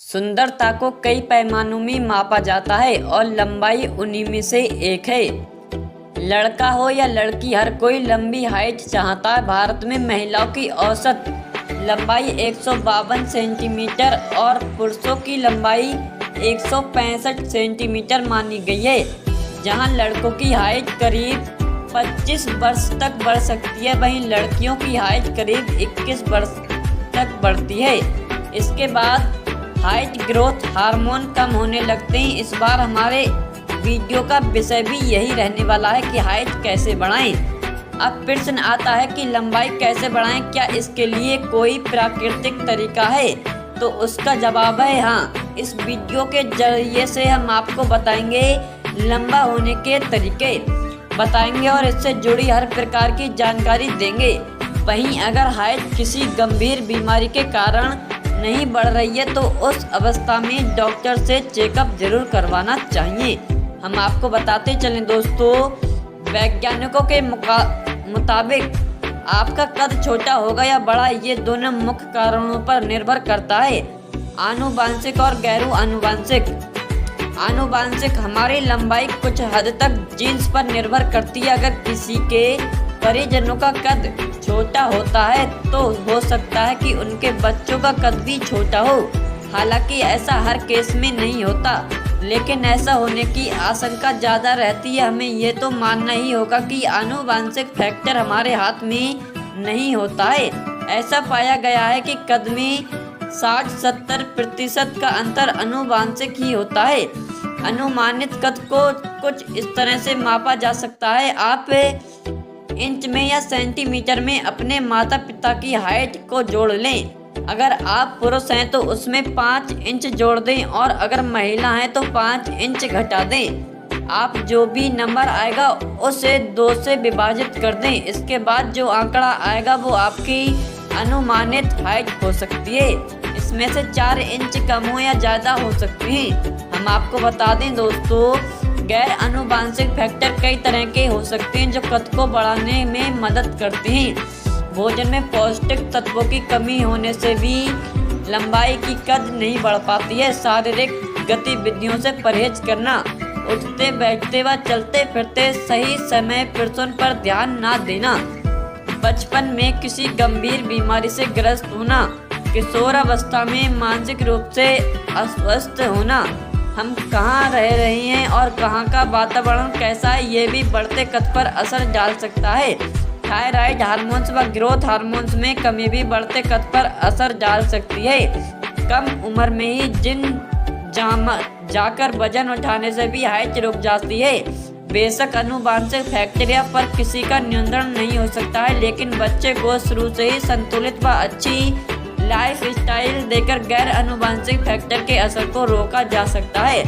सुंदरता को कई पैमानों में मापा जाता है और लंबाई उन्हीं में से एक है। लड़का हो या लड़की, हर कोई लंबी हाइट चाहता है। भारत में महिलाओं की औसत लंबाई 152 सेंटीमीटर और पुरुषों की लंबाई 165 सेंटीमीटर मानी गई है। जहां लड़कों की हाइट करीब 25 वर्ष तक बढ़ सकती है, वहीं लड़कियों की हाइट करीब 21 वर्ष तक बढ़ती है। इसके बाद हाइट ग्रोथ हार्मोन कम होने लगते हैं। इस बार हमारे वीडियो का विषय भी यही रहने वाला है कि हाइट कैसे बढ़ाएं। अब प्रश्न आता है कि लंबाई कैसे बढ़ाएं, क्या इसके लिए कोई प्राकृतिक तरीका है? तो उसका जवाब है हाँ। इस वीडियो के जरिए से हम आपको बताएंगे लंबा होने के तरीके बताएंगे और इससे जुड़ी हर प्रकार की जानकारी देंगे। वहीं अगर हाइट किसी गंभीर बीमारी के कारण नहीं बढ़ रही है तो उस अवस्था में डॉक्टर से चेकअप जरूर करवाना चाहिए। हम आपको बताते चलें दोस्तों, वैज्ञानिकों के मुताबिक आपका कद छोटा होगा या बड़ा, ये दोनों मुख्य कारणों पर निर्भर करता है, आनुवांशिक और गैर आनुवांशिक। आनुवांशिक हमारी लंबाई कुछ हद तक जीन्स पर निर्भर करती है। अगर किसी के परिजनों का कद छोटा होता है तो हो सकता है कि उनके बच्चों का कद भी छोटा हो। हालांकि ऐसा हर केस में नहीं होता, लेकिन ऐसा होने की आशंका ज़्यादा रहती है। हमें ये तो मानना ही होगा कि आनुवांशिक फैक्टर हमारे हाथ में नहीं होता है। ऐसा पाया गया है कि कद में 60-70% का अंतर आनुवांशिक ही होता है। अनुमानित कद को कुछ इस तरह से मापा जा सकता है। आप इंच में या सेंटीमीटर में अपने माता पिता की हाइट को जोड़ लें। अगर आप पुरुष हैं तो उसमें 5 इंच जोड़ दें और अगर महिला हैं तो 5 इंच घटा दें। आप जो भी नंबर आएगा उसे 2 से विभाजित कर दें। इसके बाद जो आंकड़ा आएगा वो आपकी अनुमानित हाइट हो सकती है। इसमें से 4 इंच कम हो या ज़्यादा हो सकती है। हम आपको बता दें दोस्तों, गैर आनुवांशिक फैक्टर कई तरह के हो सकते हैं जो कद को बढ़ाने में मदद करते हैं। भोजन में पौष्टिक तत्वों की कमी होने से भी लंबाई की कद नहीं बढ़ पाती है। शारीरिक गतिविधियों से परहेज करना, उठते बैठते व चलते फिरते सही समय पोषण पर ध्यान ना देना, बचपन में किसी गंभीर बीमारी से ग्रस्त होना, किशोरावस्था में मानसिक रूप से अस्वस्थ होना, हम कहाँ रह रहे हैं और कहाँ का वातावरण कैसा है, ये भी बढ़ते कद पर असर डाल सकता है। थायराइड हार्मोन्स व ग्रोथ हार्मोन्स में कमी भी बढ़ते कद पर असर डाल सकती है। कम उम्र में ही जिम जाकर वजन उठाने से भी हाइट रुक जाती है। बेशक आनुवांशिक फैक्टर पर किसी का नियंत्रण नहीं हो सकता है, लेकिन बच्चे को शुरू से ही संतुलित व अच्छी लाइफ स्टाइल देकर गैर आनुवांशिक फैक्टर के असर को रोका जा सकता है।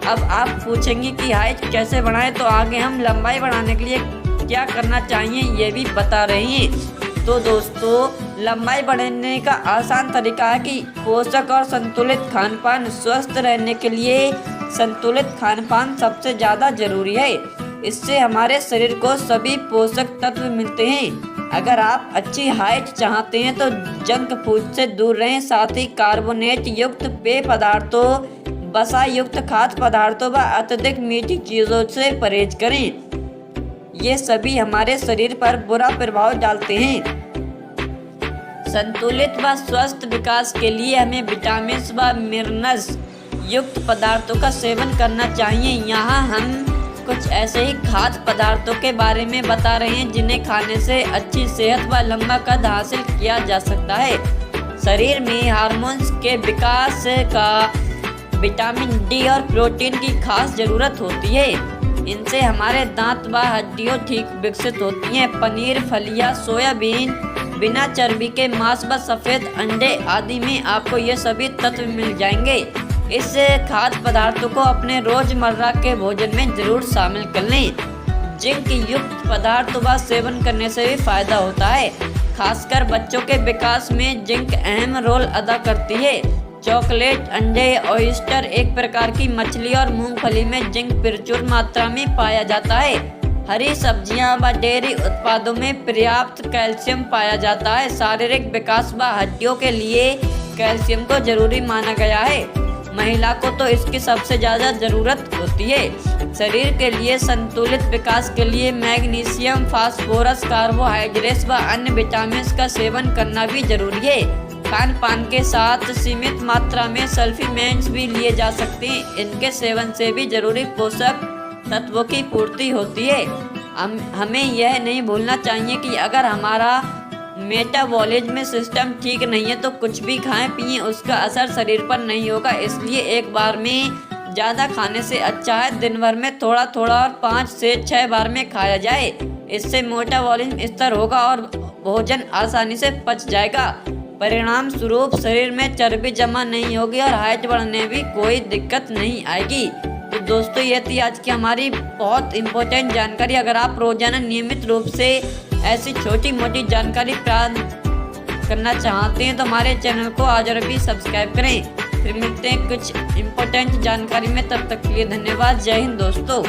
अब आप पूछेंगे कि हाइट कैसे बढ़ाएं, तो आगे हम लंबाई बढ़ाने के लिए क्या करना चाहिए ये भी बता रहे हैं। तो दोस्तों, लंबाई बढ़ाने का आसान तरीका है कि पोषक और संतुलित खानपान। स्वस्थ रहने के लिए संतुलित खानपान सबसे ज़्यादा जरूरी है। इससे हमारे शरीर को सभी पोषक तत्व मिलते हैं। अगर आप अच्छी हाइट चाहते हैं तो जंक फूड से दूर रहें, साथ ही कार्बोनेट युक्त पेय पदार्थों, वसा युक्त खाद्य पदार्थों व अत्यधिक मीठी चीज़ों से परहेज करें। ये सभी हमारे शरीर पर बुरा प्रभाव डालते हैं। संतुलित व स्वस्थ विकास के लिए हमें विटामिन व मिनरल्स युक्त पदार्थों का सेवन करना चाहिए। यहाँ हम कुछ ऐसे ही खाद्य पदार्थों के बारे में बता रहे हैं जिन्हें खाने से अच्छी सेहत व लंबा कद हासिल किया जा सकता है। शरीर में हार्मोन्स के विकास का विटामिन डी और प्रोटीन की खास जरूरत होती है। इनसे हमारे दांत व हड्डियां ठीक विकसित होती हैं। पनीर, फलियां, सोयाबीन, बिना चर्बी के मांस व सफ़ेद अंडे आदि में आपको ये सभी तत्व मिल जाएंगे। इस खाद्य पदार्थों को अपने रोजमर्रा के भोजन में जरूर शामिल कर लें। जिंक युक्त पदार्थों का सेवन करने से भी फायदा होता है। खासकर बच्चों के विकास में जिंक अहम रोल अदा करती है। चॉकलेट, अंडे, ऑयस्टर एक प्रकार की मछली और मूंगफली में जिंक प्रचुर मात्रा में पाया जाता है। हरी सब्जियां व डेयरी उत्पादों में पर्याप्त कैल्शियम पाया जाता है। शारीरिक विकास व हड्डियों के लिए कैल्शियम को जरूरी माना गया है। महिला को तो इसकी सबसे ज़्यादा ज़रूरत होती है। शरीर के लिए संतुलित विकास के लिए मैग्नीशियम, फास्फोरस, कार्बोहाइड्रेट्स व अन्य विटामिन का सेवन करना भी जरूरी है। खान पान के साथ सीमित मात्रा में सप्लीमेंट्स भी लिए जा सकते हैं। इनके सेवन से भी जरूरी पोषक तत्वों की पूर्ति होती है। हमें यह नहीं भूलना चाहिए कि अगर हमारा मेटाबॉलिज्म सिस्टम ठीक नहीं है तो कुछ भी खाएं पिएं उसका असर शरीर पर नहीं होगा। इसलिए एक बार में ज़्यादा खाने से अच्छा है दिन भर में थोड़ा थोड़ा और 5 से 6 बार में खाया जाए। इससे मेटाबॉलिज्म स्थिर होगा और भोजन आसानी से पच जाएगा। परिणाम स्वरूप शरीर में चर्बी जमा नहीं होगी और हाइट बढ़ने भी कोई दिक्कत नहीं आएगी। तो दोस्तों ये थी आज की हमारी बहुत इम्पोर्टेंट जानकारी। अगर आप रोजाना नियमित रूप से ऐसी छोटी मोटी जानकारी प्राप्त करना चाहते हैं तो हमारे चैनल को आज और अभी सब्सक्राइब करें। फिर मिलते हैं कुछ इम्पोर्टेंट जानकारी में, तब तक के लिए धन्यवाद। जय हिंद दोस्तों।